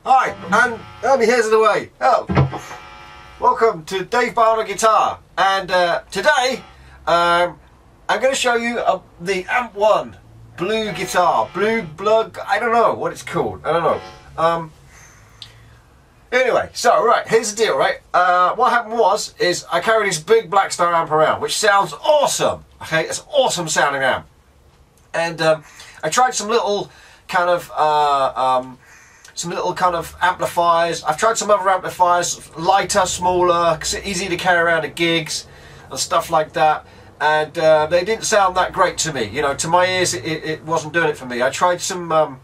Hi, and my hair's in the way. Oh, welcome to Dave Barlow Guitar, and today I'm going to show you the Amp1 BluGuitar, I don't know what it's called. I don't know. Anyway, so right, here's the deal, right? What happened is I carried this big Blackstar amp around, which sounds awesome. Okay, it's an awesome sounding amp, and I tried some little kind of amplifiers. I've tried some other amplifiers, lighter, smaller, easy to carry around at gigs and stuff like that. And they didn't sound that great to me. You know, to my ears, it wasn't doing it for me. I tried some.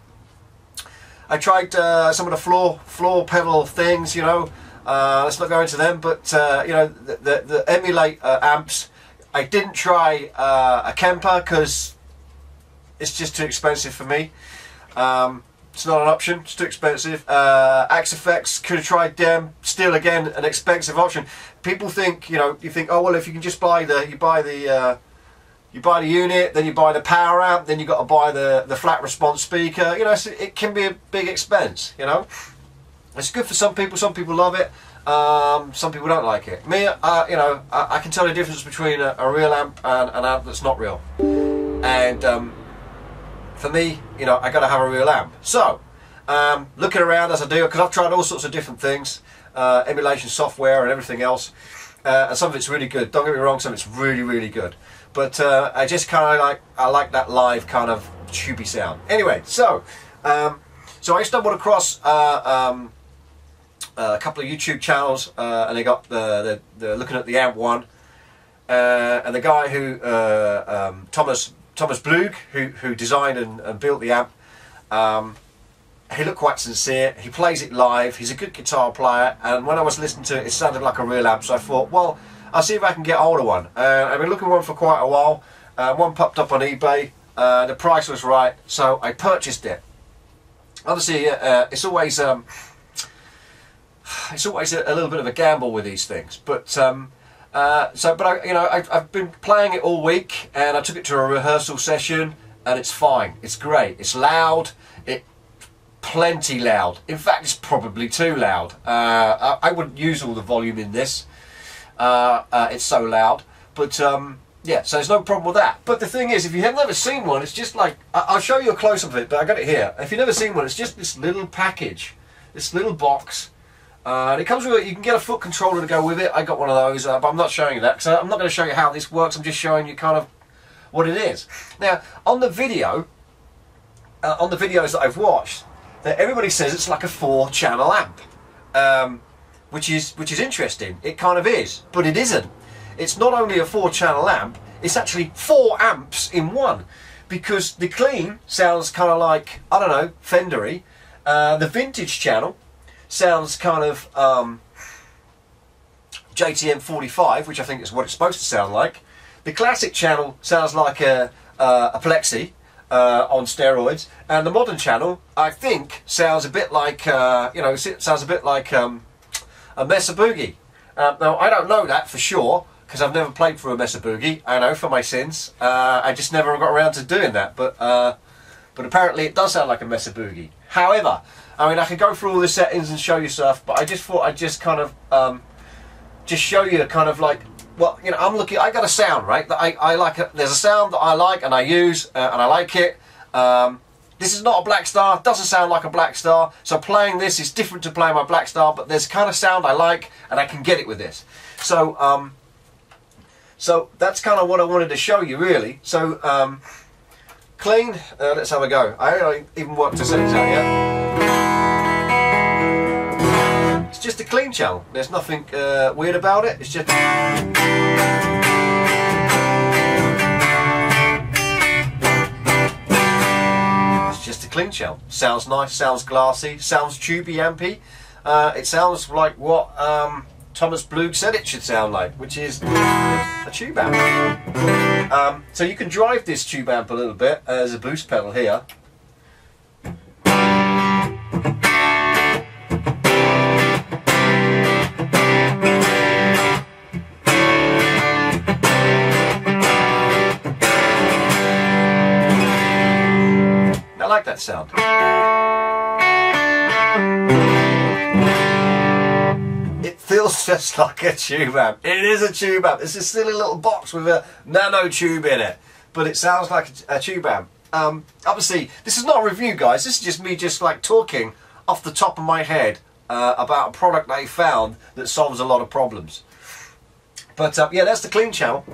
Some of the floor pedal things. You know, let's not go into them. But you know, the emulate amps. I didn't try a Kemper because it's just too expensive for me. It's not an option, it's too expensive. Axe Effects, could have tried them, still again an expensive option. People think, you know, you think, oh well, if you can just buy the, you buy the unit, then you buy the power amp, then you got to buy the flat response speaker. You know, it can be a big expense. You know, it's good for some people love it. Some people don't like it. Me, you know, I can tell the difference between a real amp and an amp that's not real. And for me, you know, I got to have a real amp. So, looking around as I do, because I've tried all sorts of different things, emulation software and everything else, and some of it's really good. Don't get me wrong, some of it's really, really good. But I just kind of I like that live kind of tubey sound. Anyway, so I stumbled across a couple of YouTube channels, and they got the looking at the Amp1, and the guy who Thomas Blug, who designed and built the amp, he looked quite sincere. He plays it live. He's a good guitar player, and when I was listening to it, it sounded like a real amp. So I thought, well, I'll see if I can get hold of one. I've been looking for one for quite a while. One popped up on eBay. The price was right, so I purchased it. Obviously, it's always a little bit of a gamble with these things, but. I've been playing it all week, and I took it to a rehearsal session, and it's fine. It's great. It's loud. It's plenty loud. In fact, it's probably too loud. I wouldn't use all the volume in this. It's so loud. But yeah, so there's no problem with that. But the thing is, if you have never seen one, it's just like, I'll show you a close-up of it, but I got it here. If you've never seen one, it's just this little package, this little box. And it comes with, you can get a foot controller to go with it. I got one of those, but I'm not showing you that, because I'm not going to show you how this works. I'm just showing you kind of what it is. Now, on the video, on the videos that I've watched, that everybody says it's like a 4-channel amp, which is interesting. It kind of is, but it isn't. It's not only a 4-channel amp; it's actually 4 amps in one, because the clean sounds kind of like, I don't know, Fender-y. The vintage channel sounds kind of JTM 45, which I think is what it's supposed to sound like. The classic channel sounds like a Plexi on steroids, and the modern channel, I think, sounds a bit like sounds a bit like a Mesa Boogie. Now I don't know that for sure, because I've never played through a Mesa Boogie. I know for my sins, I just never got around to doing that. But apparently it does sound like a Mesa Boogie. However, I mean, I could go through all the settings and show you stuff, but I just thought I'd just kind of just show you kind of like, well, you know, I got a sound, right, that I like. There's a sound that I like and I use, and I like it. This is not a Blackstar, doesn't sound like a Blackstar, so playing this is different to playing my Blackstar, but there's kind of sound I like, and I can get it with this. So, so that's kind of what I wanted to show you, really. So, clean, let's have a go. I don't even work to settings out yet. It's just a clean channel. There's nothing weird about it. It's just. It's just a clean channel. Sounds nice. Sounds glassy. Sounds tubey ampy. It sounds like what Thomas Blug said it should sound like, which is a tube amp. So you can drive this tube amp a little bit. There's a boost pedal here. like that sound. It feels just like a tube amp. It is a tube amp. It's a silly little box with a nano tube in it, but it sounds like a tube amp. Obviously, this is not a review, guys. This is just me like talking off the top of my head about a product I found that solves a lot of problems. But yeah, that's the clean channel.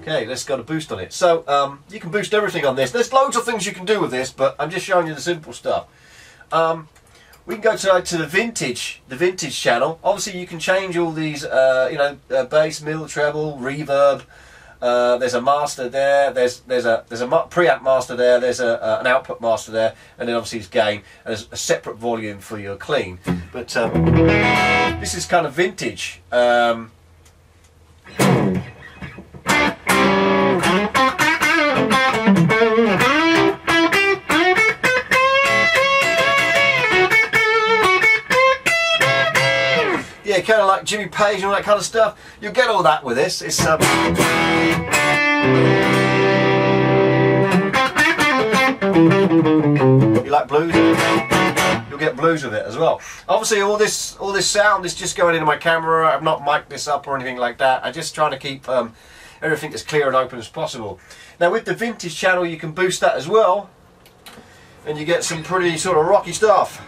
Okay, let's go to boost on it. So you can boost everything on this. There's loads of things you can do with this, but I'm just showing you the simple stuff. We can go to the vintage channel. Obviously, you can change all these, bass, middle, treble, reverb. There's a master there. There's a preamp master there. There's an output master there, and then obviously it's gain. And there's a separate volume for your clean. But this is kind of vintage. Yeah, kind of like Jimmy Page and all that kind of stuff. You'll get all that with this. It's you like blues? You'll get blues with it as well. Obviously, all this sound is just going into my camera. I've not mic'd this up or anything like that. I'm just trying to keep everything as clear and open as possible. Now, with the vintage channel, you can boost that as well, and you get some pretty sort of rocky stuff.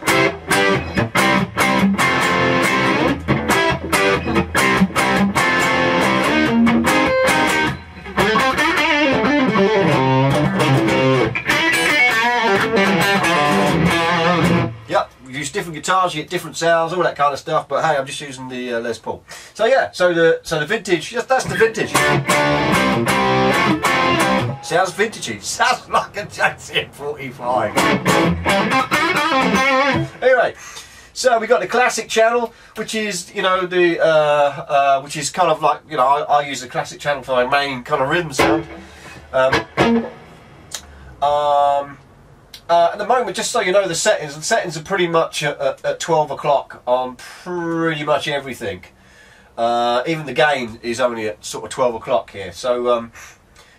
Use different guitars, you get different sounds, all that kind of stuff. But hey, I'm just using the Les Paul. So yeah, so the vintage, that's the vintage. Sounds vintagey. Sounds like a JTM 45. Anyway, so we got the classic channel, which is which is kind of like I use the classic channel for my main kind of rhythm sound. At the moment, just so you know, the settings are pretty much at 12 o'clock on pretty much everything. Even the gain is only at sort of 12 o'clock here, so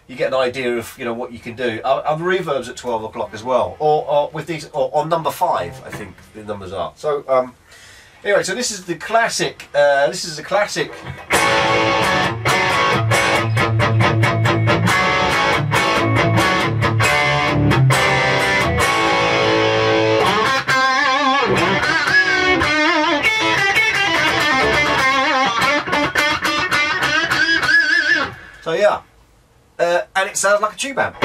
you get an idea of what you can do. Other reverbs at 12 o'clock as well, or with these, or on number 5, I think the numbers are. So anyway, so this is the classic. This is the classic. So yeah, and it sounds like a tube amp.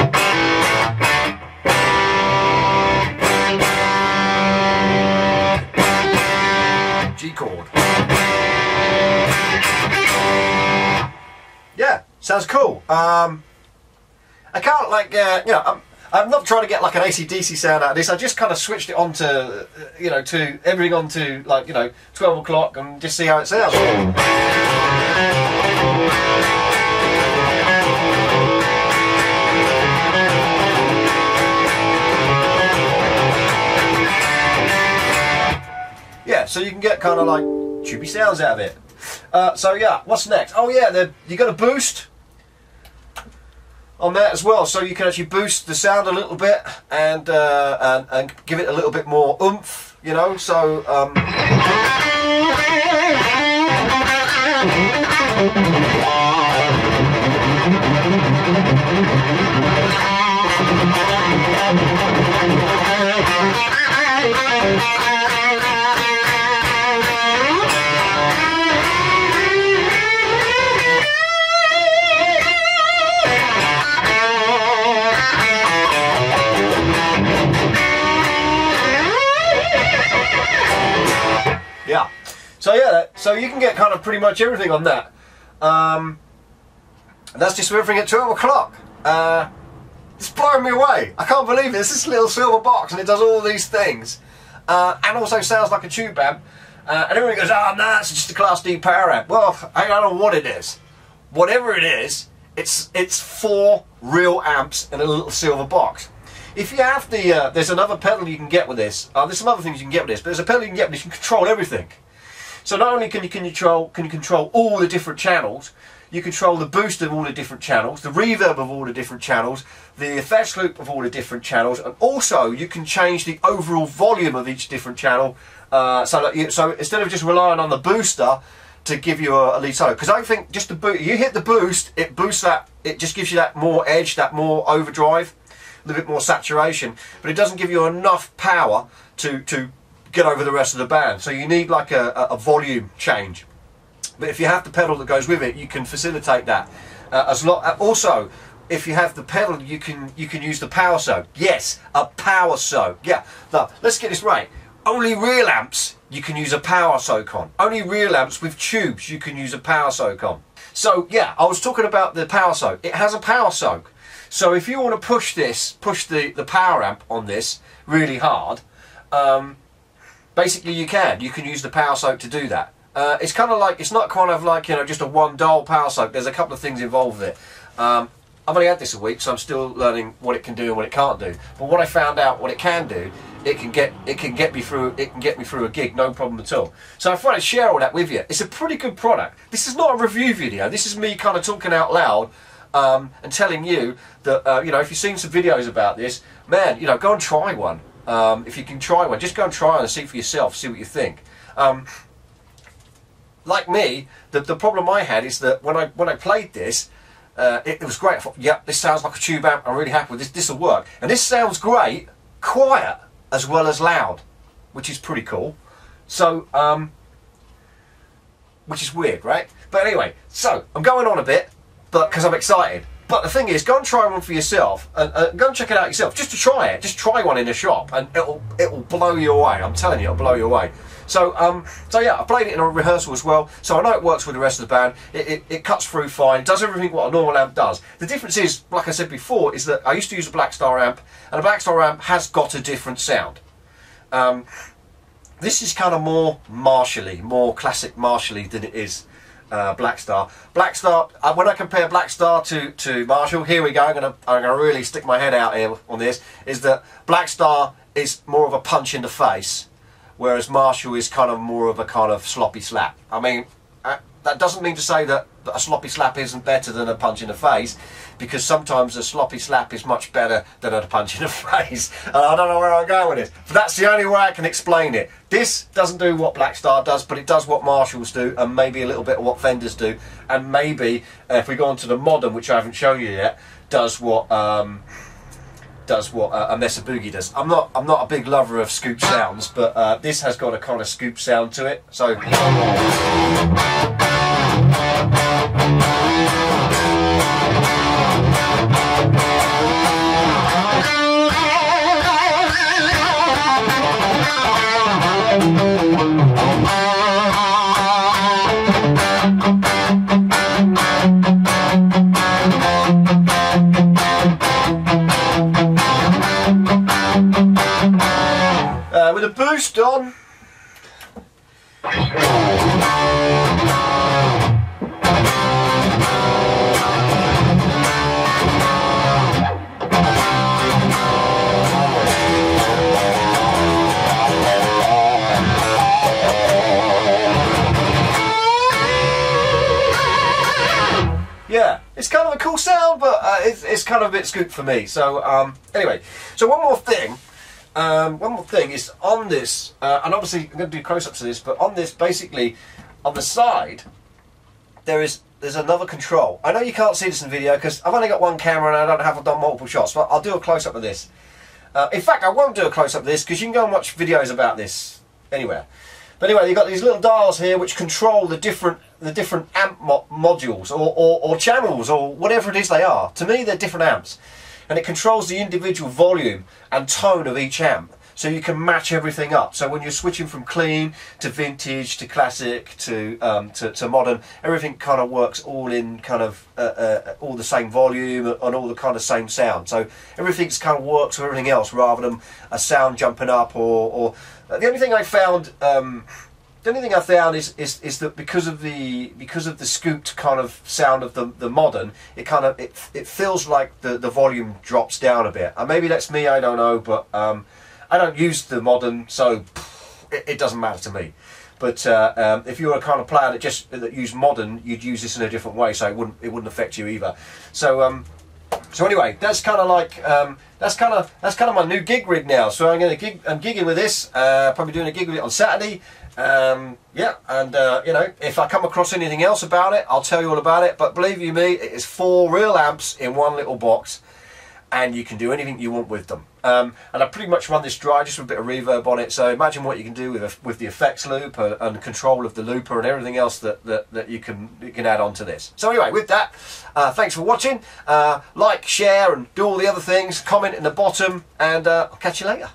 G chord. Yeah, sounds cool. I can't I'm not trying to get like an AC/DC sound out of this. I just kind of switched it on to, to everything onto 12 o'clock and just see how it sounds. Yeah, so you can get kind of like tubey sounds out of it. So yeah, what's next? Oh yeah, you got a boost on that as well, so you can actually boost the sound a little bit and give it a little bit more oomph, So yeah, so you can get kind of pretty much everything on that. That's just everything at 12 o'clock. It's blowing me away. I can't believe it. It's this little silver box and it does all these things. And also sounds like a tube amp. And everyone goes, oh no, it's just a Class D power amp. Well, I don't know what it is. Whatever it is, it's 4 real amps in a little silver box. If you have the, there's another pedal you can get with this. There's some other things you can get with this, but there's a pedal you can get with this. You can control everything. So not only can you control all the different channels, you control the boost of all the different channels, the reverb of all the different channels, the effects loop of all the different channels, and also you can change the overall volume of each different channel. So instead of just relying on the booster to give you a lead solo, because I think just the boost, you hit the boost, it boosts that, it just gives you that more edge, that more overdrive, a little bit more saturation, but it doesn't give you enough power to get over the rest of the band. So you need like a volume change. But if you have the pedal that goes with it, you can facilitate that. Also, if you have the pedal, you can use the power soak. Yes, a power soak. Yeah. Now, let's get this right. Only real amps you can use a power soak on. Only real amps with tubes you can use a power soak on. So yeah, I was talking about the power soak. It has a power soak. So if you want to push the power amp on this really hard, basically you can use the power soak to do that. It's kind of like, it's not kind of like, you know, just a one dial power soak. There's a couple of things involved with it. I've only had this a week, so I'm still learning what it can do and what it can't do. But what I found out, what it can do, it can get me through a gig, no problem at all. So I thought I'd share all that with you. It's a pretty good product. This is not a review video. This is me kind of talking out loud and telling you that you know, if you've seen some videos about this, man, you know, go and try one. If you can try one, just go and try one and see for yourself, see what you think. Like me, the problem I had is that when I played this, it was great. I thought, yeah, this sounds like a tube amp. I'm really happy with this. This will work. And this sounds great, quiet as well as loud, which is pretty cool. So, which is weird, right? But anyway, so I'm going on a bit, but because I'm excited. But the thing is, go and try one for yourself, and go and check it out yourself, just to try it. Just try one in a shop, and it'll blow you away. I'm telling you, it'll blow you away. So yeah, I played it in a rehearsal as well, so I know it works with the rest of the band. It cuts through fine, it does everything what a normal amp does. The difference is, like I said before, is that I used to use a Blackstar amp, and a Blackstar amp has got a different sound. This is kind of more Marshall-y, more classic Marshall-y than it is Blackstar. Blackstar, when I compare Blackstar to Marshall, here we go, I'm gonna really stick my head out here on this, is that Blackstar is more of a punch in the face, whereas Marshall is kind of more of a kind of sloppy slap. I mean, that doesn't mean to say that a sloppy slap isn't better than a punch in the face, because sometimes a sloppy slap is much better than a punch in the face. And I don't know where I'm going with this, but that's the only way I can explain it. This doesn't do what Blackstar does, but it does what Marshalls do, and maybe a little bit of what Fenders do, and maybe, if we go on to the modern, which I haven't shown you yet, does what a Mesa Boogie does. I'm not a big lover of scoop sounds, but this has got a kind of scoop sound to it. So with a boost on. Yeah, it's kind of a cool sound, but it's kind of a bit scoop for me. So anyway, so one more thing is on this, and obviously I'm going to do close-ups of this, but on this, basically, on the side, there's another control. I know you can't see this in the video because I've only got one camera and I don't have done multiple shots, but I'll do a close-up of this. In fact, I won't do a close-up of this because you can go and watch videos about this anywhere. But anyway, you've got these little dials here which control the different amp modules or channels or whatever it is they are. To me, they're different amps. And it controls the individual volume and tone of each amp, so you can match everything up. So when you're switching from clean to vintage to classic to modern, everything kind of works all in kind of all the same volume and all the kind of same sound. So everything's kind of works with everything else rather than a sound jumping up or the only thing I found. The only thing I found is that because of the scooped kind of sound of the modern, it feels like the volume drops down a bit. And maybe that's me, I don't know, but I don't use the modern, so it doesn't matter to me. But if you're a kind of player that used modern, you'd use this in a different way, so it wouldn't affect you either. So so anyway, that's kind of like that's kind of my new gig rig now. So I'm gigging with this, probably doing a gig with it on Saturday. Yeah, and you know, if I come across anything else about it, I'll tell you all about it. But believe you me, it is 4 real amps in one little box, and you can do anything you want with them. And I pretty much run this dry, just with a bit of reverb on it. So imagine what you can do with the effects loop and control of the looper and everything else that you can add on to this. So anyway, with that, thanks for watching. Like, share, and do all the other things. Comment in the bottom, and I'll catch you later.